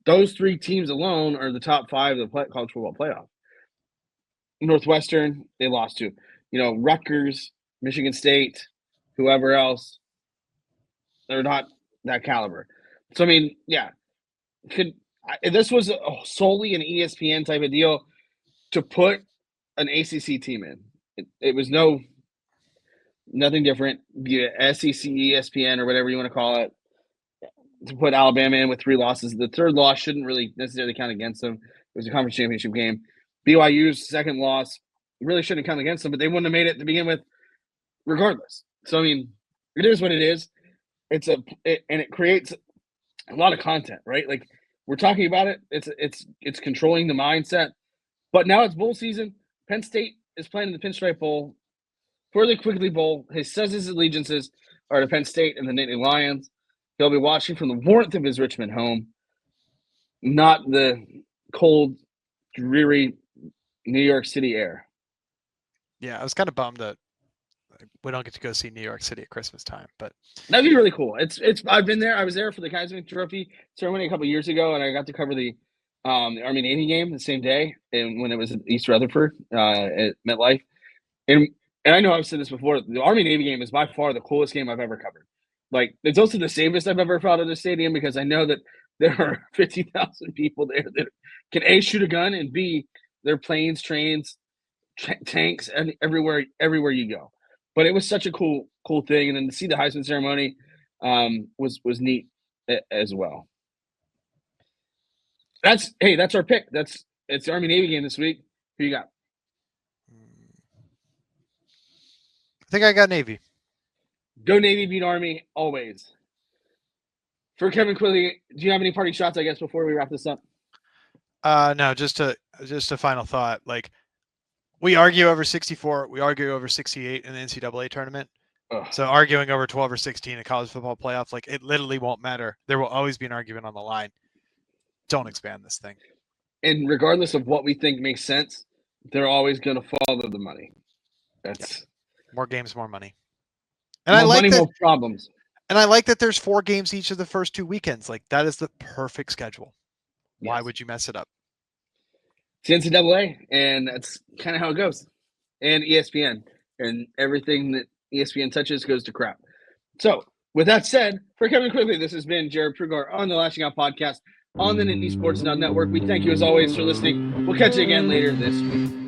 Those 3 teams alone are the top 5 of the college football playoff. Northwestern, they lost to. Rutgers, Michigan State, whoever else, they're not that caliber. So, I mean, yeah. This was solely an ESPN type of deal to put an ACC team in. It was nothing different. SEC, ESPN, or whatever you want to call it, to put Alabama in with 3 losses. The third loss shouldn't really necessarily count against them. It was a conference championship game. BYU's second loss really shouldn't count against them, but they wouldn't have made it to begin with regardless. So, I mean, it is what it is. And it creates a lot of content, right? Like, we're talking about it. It's controlling the mindset. But now it's bowl season. Penn State is playing in the Pinstripe Bowl for the Quigley Bowl. He says his allegiances are to Penn State and the Nittany Lions. He'll be watching from the warmth of his Richmond home, not the cold, dreary New York City air. Yeah, I was kind of bummed that we don't get to go see New York City at Christmas time, but that'd be really cool. I've been there. I was there for the Heisman Trophy ceremony a couple of years ago, and I got to cover the Army Navy game the same day, and when it was at East Rutherford at MetLife. And I know I've said this before. The Army Navy game is by far the coolest game I've ever covered. Like, it's also the safest I've ever felt at a stadium because I know that there are 50,000 people there that can A, shoot a gun, and B, there are planes, trains, tanks, and everywhere you go. But it was such a cool thing, and then to see the Heisman ceremony was neat as well. That's our pick. It's the Army Navy game this week. Who you got? I think I got Navy. Go Navy, beat Army, always. For Kevin Quigley, do you have any parting shots, I guess, before we wrap this up? No, just a final thought. Like, we argue over 64, we argue over 68 in the NCAA tournament. Ugh. So arguing over 12 or 16 in college football playoffs, like, it literally won't matter. There will always be an argument on the line. Don't expand this thing. And regardless of what we think makes sense, they're always going to follow the money. That's more games, more money. And more I like money, that, more problems. And I like that there's 4 games each of the first 2 weekends. Like, that is the perfect schedule. Yes. Why would you mess it up? It's NCAA, and that's kind of how it goes. And ESPN, and everything that ESPN touches goes to crap. So, with that said, for Kevin Quigley, this has been Jarrod Prugar on the Lasching Out Podcast on the Nittany Sports Now Network. We thank you, as always, for listening. We'll catch you again later this week.